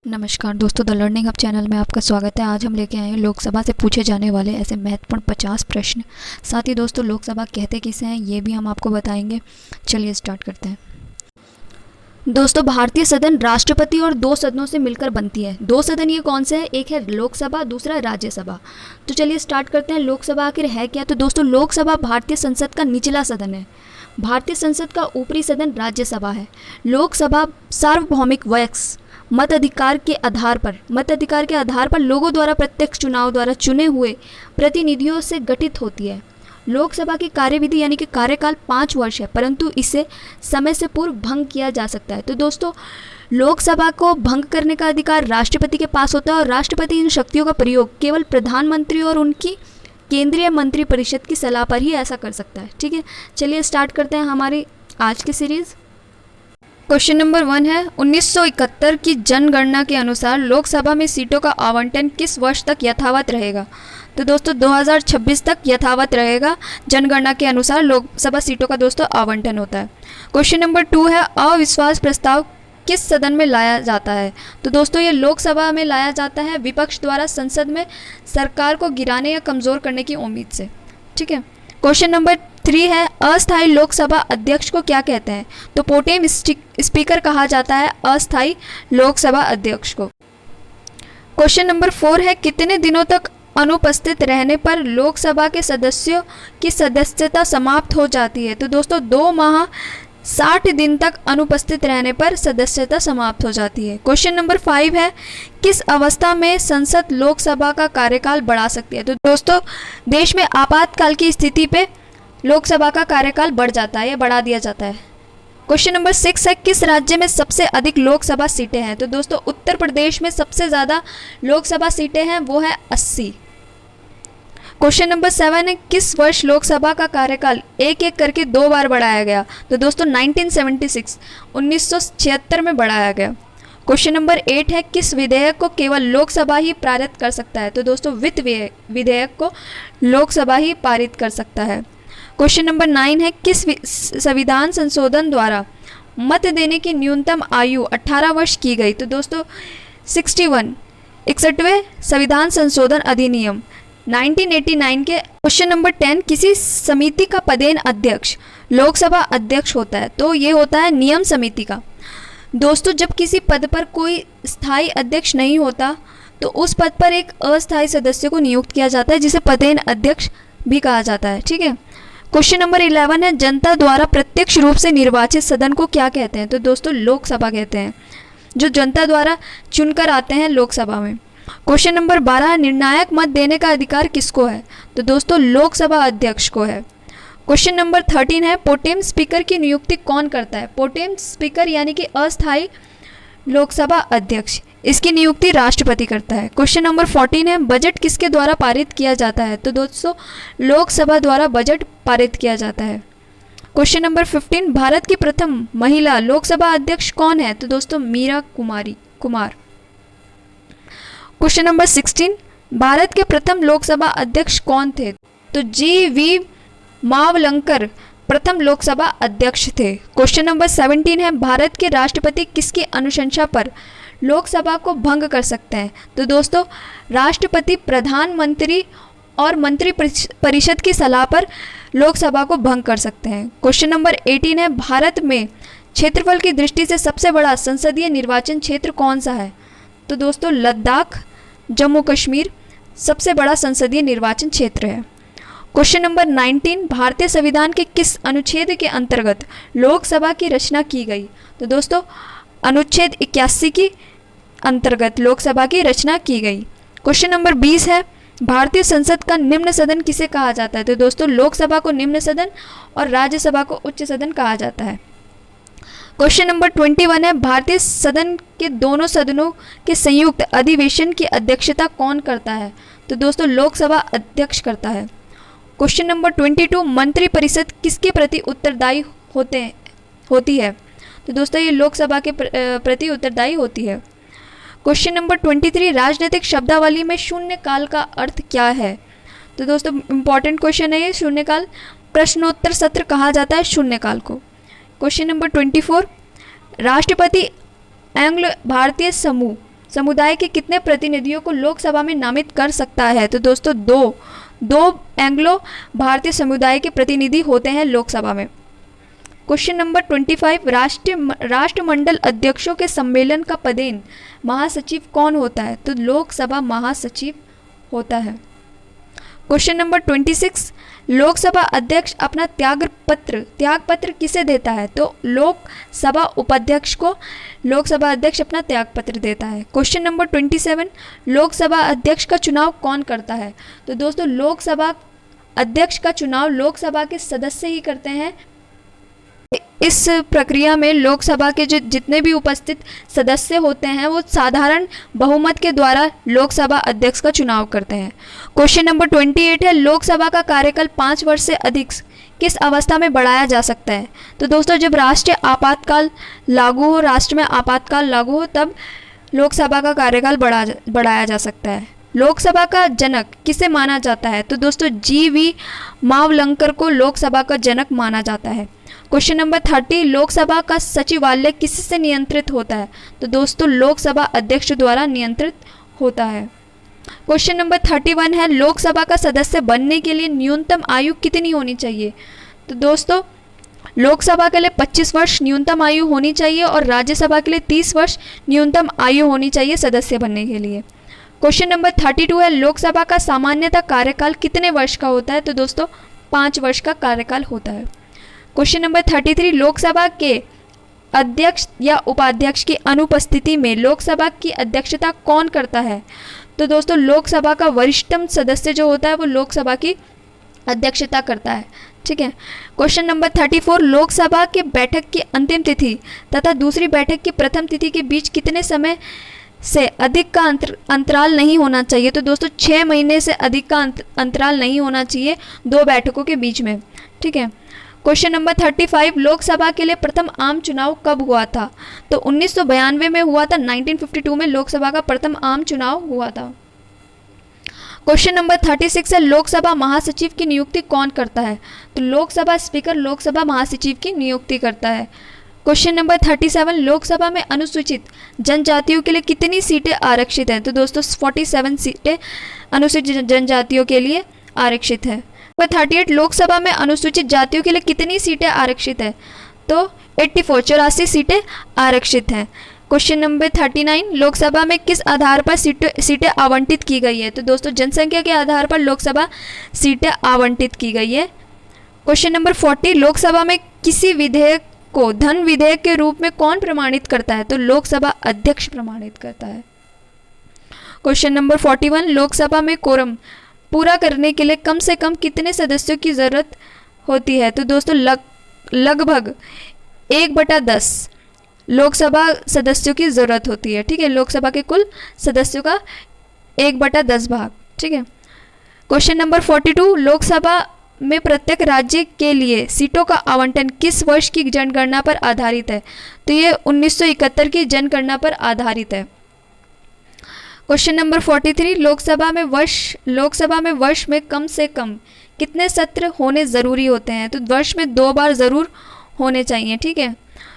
नमस्कार दोस्तों, the learning hub channel में आपका स्वागत है। आज हम लेके आए हैं लोकसभा से पूछे जाने वाले ऐसे महत्वपूर्ण 50 प्रश्न। साथ ही दोस्तों, लोकसभा कहते किसे हैं ये भी हम आपको बताएंगे। चलिए स्टार्ट करते हैं। दोस्तों, भारतीय सदन राष्ट्रपति और दो सदनों से मिलकर बनती है। दो सदन ये कौन से हैं? एक है लोकसभा, दूसरा है राज्यसभा। तो चलिए स्टार्ट करते हैं। लोकसभा आखिर है क्या? तो दोस्तों, लोकसभा भारतीय संसद का निचला सदन है। भारतीय संसद का ऊपरी सदन राज्यसभा है। लोकसभा सार्वभौमिक वयस्क मताधिकार के आधार पर लोगों द्वारा प्रत्यक्ष चुनाव द्वारा चुने हुए प्रतिनिधियों से गठित होती है। लोकसभा की कार्यविधि यानी कि कार्यकाल 5 वर्ष है, परंतु इसे समय से पूर्व भंग किया जा सकता है। तो दोस्तों, लोकसभा को भंग करने का अधिकार राष्ट्रपति के पास होता है और राष्ट्रपति इन शक्तियों का प्रयोग केवल प्रधानमंत्री और उनकी केंद्रीय मंत्रिपरिषद की सलाह पर ही ऐसा कर सकता है। ठीक है, चलिए स्टार्ट करते हैं हमारी आज की सीरीज़। क्वेश्चन नंबर 1 है, 1971 की जनगणना के अनुसार लोकसभा में सीटों का आवंटन किस वर्ष तक यथावत रहेगा? तो दोस्तों, 2026 तक यथावत रहेगा। जनगणना के अनुसार लोकसभा सीटों का दोस्तों आवंटन होता है। क्वेश्चन नंबर 2 है, अविश्वास प्रस्ताव किस सदन में लाया जाता है? तो दोस्तों, ये लोकसभा में लाया जाता है विपक्ष द्वारा संसद में सरकार को गिराने या कमज़ोर करने की उम्मीद से। ठीक है। क्वेश्चन नंबर 3 है, अस्थायी लोकसभा अध्यक्ष को क्या कहते हैं? तो प्रोटेम स्पीकर कहा जाता है अस्थायी लोकसभा अध्यक्ष को। क्वेश्चन नंबर 4 है, कितने दिनों तक अनुपस्थित रहने पर लोकसभा के सदस्यों की सदस्यता समाप्त हो जाती है? तो दोस्तों, 2 माह 60 दिन तक अनुपस्थित रहने पर सदस्यता समाप्त हो जाती है। क्वेश्चन नंबर 5 है, किस अवस्था में संसद लोकसभा का कार्यकाल बढ़ा सकती है? तो दोस्तों, देश में आपातकाल की स्थिति पे लोकसभा का कार्यकाल बढ़ जाता है या बढ़ा दिया जाता है। क्वेश्चन नंबर 6 है, किस राज्य में सबसे अधिक लोकसभा सीटें हैं? तो दोस्तों, उत्तर प्रदेश में सबसे ज़्यादा लोकसभा सीटें हैं, वो है 80। क्वेश्चन नंबर 7 है, किस वर्ष लोकसभा का कार्यकाल एक एक करके 2 बार बढ़ाया गया? तो दोस्तों, 1976 में बढ़ाया गया। क्वेश्चन नंबर 8 है, किस विधेयक को केवल लोकसभा ही पारित कर सकता है? तो दोस्तों, वित्त विधेयक को लोकसभा ही पारित कर सकता है। क्वेश्चन नंबर 9 है, किस संविधान संशोधन द्वारा मत देने की न्यूनतम आयु 18 वर्ष की गई? तो दोस्तों, 61वें संविधान संशोधन अधिनियम 1989 के। क्वेश्चन नंबर 10, किसी समिति का पदेन अध्यक्ष लोकसभा अध्यक्ष होता है? तो ये होता है नियम समिति का। दोस्तों, जब किसी पद पर कोई स्थायी अध्यक्ष नहीं होता तो उस पद पर एक अस्थायी सदस्य को नियुक्त किया जाता है, जिसे पदेन अध्यक्ष भी कहा जाता है। ठीक है। क्वेश्चन नंबर 11 है, जनता द्वारा प्रत्यक्ष रूप से निर्वाचित सदन को क्या कहते हैं? तो दोस्तों, लोकसभा कहते हैं। जो जनता द्वारा चुनकर आते हैं लोकसभा में। क्वेश्चन नंबर 12, निर्णायक मत देने का अधिकार किसको है? तो दोस्तों, लोकसभा अध्यक्ष को है। क्वेश्चन नंबर 13 है, प्रोटेम स्पीकर की नियुक्ति कौन करता है? प्रोटेम स्पीकर यानी कि अस्थायी लोकसभा अध्यक्ष, इसकी नियुक्ति राष्ट्रपति करता है। क्वेश्चन नंबर 14 है, बजट किसके द्वारा पारित किया जाता है? तो दोस्तों, लोकसभा द्वारा बजट पारित किया जाता है। क्वेश्चन नंबर 15, भारत की प्रथम महिला लोकसभा अध्यक्ष कौन है? तो दोस्तों, मीरा कुमार। क्वेश्चन नंबर 16, भारत के प्रथम लोकसभा अध्यक्ष कौन थे? तो GV मावलंकर प्रथम लोकसभा अध्यक्ष थे। क्वेश्चन नंबर 17 है, भारत के राष्ट्रपति किसकी अनुशंसा पर लोकसभा को भंग कर सकते हैं? तो दोस्तों, राष्ट्रपति प्रधानमंत्री और मंत्रिपरिषद की सलाह पर लोकसभा को भंग कर सकते हैं। क्वेश्चन नंबर 18 है, भारत में क्षेत्रफल की दृष्टि से सबसे बड़ा संसदीय निर्वाचन क्षेत्र कौन सा है? तो दोस्तों, लद्दाख जम्मू कश्मीर सबसे बड़ा संसदीय निर्वाचन क्षेत्र है। क्वेश्चन नंबर 19, भारतीय संविधान के किस अनुच्छेद के अंतर्गत लोकसभा की रचना की गई? तो दोस्तों, अनुच्छेद 81 के अंतर्गत लोकसभा की रचना की गई। क्वेश्चन नंबर 20 है, भारतीय संसद का निम्न सदन किसे कहा जाता है? तो दोस्तों, लोकसभा को निम्न सदन और राज्यसभा को उच्च सदन कहा जाता है। क्वेश्चन नंबर 21 है, भारतीय सदन के दोनों सदनों के संयुक्त अधिवेशन की अध्यक्षता कौन करता है? तो दोस्तों, लोकसभा अध्यक्ष करता है। क्वेश्चन नंबर 22, मंत्रिपरिषद किसके प्रति उत्तरदायी होती है? तो दोस्तों, ये लोकसभा के प्रति उत्तरदायी होती है। क्वेश्चन नंबर 23, राजनीतिक शब्दावली में शून्यकाल का अर्थ क्या है? तो दोस्तों, इंपॉर्टेंट क्वेश्चन है ये शून्यकाल। प्रश्नोत्तर सत्र कहा जाता है शून्यकाल को। क्वेश्चन नंबर 24, राष्ट्रपति एंग्लो भारतीय समूह समुदाय के कितने प्रतिनिधियों को लोकसभा में नामित कर सकता है? तो दोस्तों दो एंग्लो भारतीय समुदाय के प्रतिनिधि होते हैं लोकसभा में। क्वेश्चन नंबर 25, राष्ट्रमंडल अध्यक्षों के सम्मेलन का पदेन महासचिव कौन होता है? तो लोकसभा महासचिव होता है। क्वेश्चन नंबर 26, लोकसभा अध्यक्ष अपना त्यागपत्र किसे देता है? तो लोकसभा उपाध्यक्ष को लोकसभा अध्यक्ष अपना त्यागपत्र देता है। क्वेश्चन नंबर 27, लोकसभा अध्यक्ष का चुनाव कौन करता है? तो दोस्तों लोकसभा अध्यक्ष का चुनाव लोकसभा के सदस्य ही करते हैं। इस प्रक्रिया में लोकसभा के जो जितने भी उपस्थित सदस्य होते हैं वो साधारण बहुमत के द्वारा लोकसभा अध्यक्ष का चुनाव करते हैं। क्वेश्चन नंबर 28 है, लोकसभा का कार्यकाल 5 वर्ष से अधिक किस अवस्था में बढ़ाया जा सकता है? तो दोस्तों जब राष्ट्र में आपातकाल लागू हो तब लोकसभा का कार्यकाल बढ़ाया जा सकता है। लोकसभा का जनक किसे माना जाता है? तो दोस्तों जी.वी. मावलंकर को लोकसभा का जनक माना जाता है। क्वेश्चन नंबर 30, लोकसभा का सचिवालय किससे नियंत्रित होता है? तो दोस्तों लोकसभा अध्यक्ष द्वारा नियंत्रित होता है। क्वेश्चन नंबर 31 है, लोकसभा का सदस्य बनने के लिए न्यूनतम आयु कितनी होनी चाहिए? तो दोस्तों लोकसभा के लिए 25 वर्ष न्यूनतम आयु होनी चाहिए और राज्यसभा के लिए 30 वर्ष न्यूनतम आयु होनी चाहिए सदस्य बनने के लिए। क्वेश्चन नंबर 32 है, लोकसभा का सामान्यतः कार्यकाल कितने वर्ष का होता है? तो दोस्तों 5 वर्ष का कार्यकाल होता है। क्वेश्चन नंबर 33, लोकसभा के अध्यक्ष या उपाध्यक्ष की अनुपस्थिति में लोकसभा की अध्यक्षता कौन करता है? तो दोस्तों लोकसभा का वरिष्ठतम सदस्य जो होता है वो लोकसभा की अध्यक्षता करता है। ठीक है। क्वेश्चन नंबर 34, लोकसभा के बैठक की अंतिम तिथि तथा दूसरी बैठक की प्रथम तिथि के बीच कितने समय से अधिक का अंतराल नहीं होना चाहिए? तो दोस्तों 6 महीने से अधिक का अंतराल नहीं होना चाहिए 2 बैठकों के बीच में। ठीक है। क्वेश्चन नंबर 35, लोकसभा के लिए प्रथम आम चुनाव कब हुआ था? तो 1992 में हुआ था। 1952 में लोकसभा का प्रथम आम चुनाव हुआ था। क्वेश्चन नंबर 36 है, लोकसभा महासचिव की नियुक्ति कौन करता है? तो लोकसभा स्पीकर लोकसभा महासचिव की नियुक्ति करता है। क्वेश्चन नंबर 37, लोकसभा में अनुसूचित जनजातियों के लिए कितनी सीटें आरक्षित हैं? तो दोस्तों 47 सीटें अनुसूचित जनजातियों के लिए आरक्षित है। नंबर 38, लोकसभा में अनुसूचित जातियों के लिए कितनी सीटें आरक्षित है? तो 84 सीटें आरक्षित हैं। क्वेश्चन नंबर 39, लोकसभा में किस आधार पर सीटें आवंटित की गई है? तो दोस्तों जनसंख्या के आधार पर लोकसभा सीटें आवंटित की गई है। क्वेश्चन नंबर 40, लोकसभा में किसी विधेयक को धन विधेयक के रूप में कौन प्रमाणित करता है? तो लोकसभा अध्यक्ष प्रमाणित करता है। क्वेश्चन नंबर 41, लोकसभा में कोरम पूरा करने के लिए कम से कम कितने सदस्यों की जरूरत होती है? तो दोस्तों लगभग 1/10 लोकसभा सदस्यों की जरूरत होती है। ठीक है। लोकसभा के कुल सदस्यों का 1/10 भाग। ठीक है। क्वेश्चन नंबर 42, लोकसभा में प्रत्येक राज्य के लिए सीटों का आवंटन किस वर्ष की जनगणना पर आधारित है? तो ये 1971 की जनगणना पर आधारित है। क्वेश्चन नंबर 43, लोकसभा में वर्ष में कम से कम कितने सत्र होने ज़रूरी होते हैं? तो वर्ष में 2 बार ज़रूर होने चाहिए। ठीक है।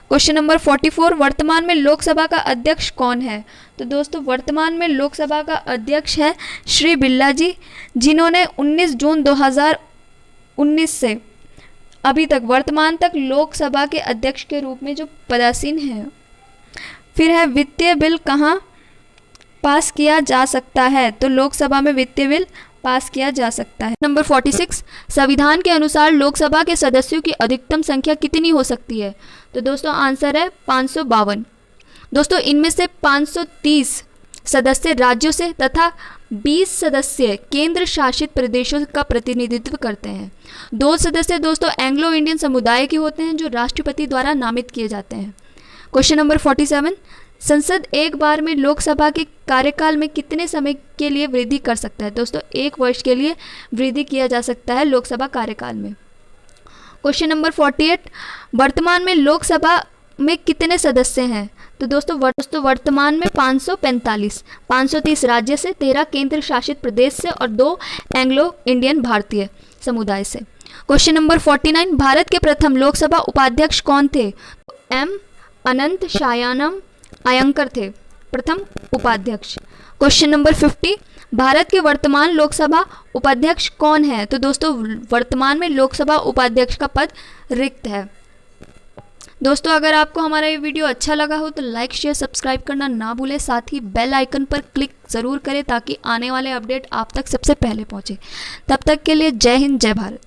क्वेश्चन नंबर 44, वर्तमान में लोकसभा का अध्यक्ष कौन है? तो दोस्तों वर्तमान में लोकसभा का अध्यक्ष है श्री बिरला जी, जिन्होंने 19 जून 2019 से अभी तक वर्तमान तक लोकसभा के अध्यक्ष के रूप में जो पदासीन हैं। फिर है, वित्तीय बिल कहाँ पास किया जा सकता है? तो लोकसभा में वित्तीय बिल पास किया जा सकता है। नंबर 46, संविधान के अनुसार लोकसभा के सदस्यों की अधिकतम संख्या कितनी हो सकती है? तो दोस्तों आंसर है 552। दोस्तों इनमें से 530 सदस्य राज्यों से तथा 20 सदस्य केंद्र शासित प्रदेशों का प्रतिनिधित्व करते हैं। 2 सदस्य दोस्तों एंग्लो इंडियन समुदाय के होते हैं जो राष्ट्रपति द्वारा नामित किए जाते हैं। क्वेश्चन नंबर 47, संसद एक बार में लोकसभा के कार्यकाल में कितने समय के लिए वृद्धि कर सकता है? दोस्तों 1 वर्ष के लिए वृद्धि किया जा सकता है लोकसभा कार्यकाल में। क्वेश्चन नंबर 48, वर्तमान में लोकसभा में कितने सदस्य हैं? तो दोस्तों वर्तमान में 545, 530 राज्य से, 13 केंद्र शासित प्रदेश से और 2 एंग्लो इंडियन भारतीय समुदाय से। क्वेश्चन नंबर 49, भारत के प्रथम लोकसभा उपाध्यक्ष कौन थे? एम अनंत शयनम अयंकर थे। प्रथम उपाध्यक्ष। क्वेश्चन नंबर 50, भारत के वर्तमान लोकसभा उपाध्यक्ष कौन है? तो दोस्तों वर्तमान में लोकसभा उपाध्यक्ष का पद रिक्त है। दोस्तों अगर आपको हमारा ये वीडियो अच्छा लगा हो तो लाइक शेयर सब्सक्राइब करना ना भूलें, साथ ही बेल आइकन पर क्लिक ज़रूर करें ताकि आने वाले अपडेट आप तक सबसे पहले पहुंचे। तब तक के लिए जय हिंद, जय भारत।